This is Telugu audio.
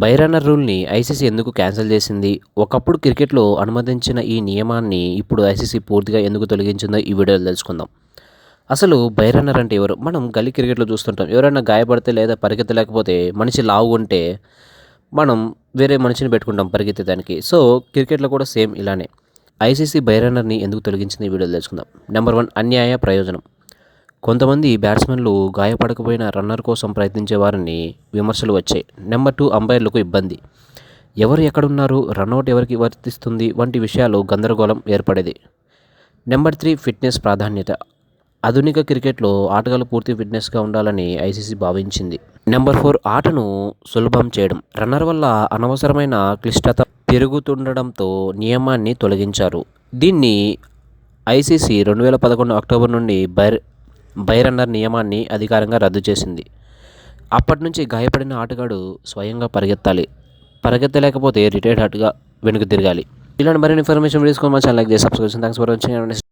బై రన్నర్ రూల్‌ని ఐసీసీ ఎందుకు క్యాన్సిల్ చేసింది? ఒకప్పుడు క్రికెట్‌లో అనుమతించిన ఈ నియమాన్ని ఇప్పుడు ఐసీసీ పూర్తిగా ఎందుకు తొలగించిందో ఈ వీడియోలో తెలుసుకుందాం. అసలు బై రన్నర్ అంటే ఎవరు? మనం గల్లీ క్రికెట్‌లో చూస్తుంటాం. ఎవరైనా గాయపడితే లేదా పరిగెత్తలేకపోతే మనిషి లావుగుంటే మనం వేరే మనిషిని పెట్టుకుంటాం పరిగెత్తేదానికి. సో, క్రికెట్‌లో కూడా సేమ్ ఇలానే. ఐసీసీ బై రన్నర్‌ని ఎందుకు తొలగించింది ఈ వీడియోలో తెలుసుకుందాం. నెంబర్ 1 అన్యాయ ప్రయోజనం. కొంతమంది బ్యాట్స్మెన్లు గాయపడకపోయిన రన్నర్ కోసం ప్రయత్నించేవారని విమర్శలు వచ్చాయి. నెంబర్ 2 అంపైర్లకు ఇబ్బంది. ఎవరు ఎక్కడున్నారు, రన్అట్ ఎవరికి వర్తిస్తుంది వంటి విషయాలు గందరగోళం ఏర్పడేది. నెంబర్ 3 ఫిట్నెస్ ప్రాధాన్యత. ఆధునిక క్రికెట్లో ఆటగాళ్లు పూర్తి ఫిట్నెస్గా ఉండాలని ఐసీసీ భావించింది. నెంబర్ 4 ఆటను సులభం చేయడం. రన్నర్ వల్ల అనవసరమైన క్లిష్టత పెరుగుతుండడంతో నియమాన్ని తొలగించారు. దీన్ని ఐసీసీ 2011 అక్టోబర్ నుండి బై రన్నర్ నియమాన్ని అధికారంగా రద్దు చేసింది. అప్పటి నుంచి గాయపడిన ఆటగాడు స్వయంగా పరిగెత్తాలి. పరిగెత్తలేకపోతే రిటైర్డ్ ఆటగా వెనుక తిరగాలి. ఇలాంటి మరిన్ని ఇన్ఫర్మేషన్ వీడియోస్ కోసం మా ఛానల్ లైక్ చేసి సబ్స్క్రైబ్ చేయండి. Thanks for watching.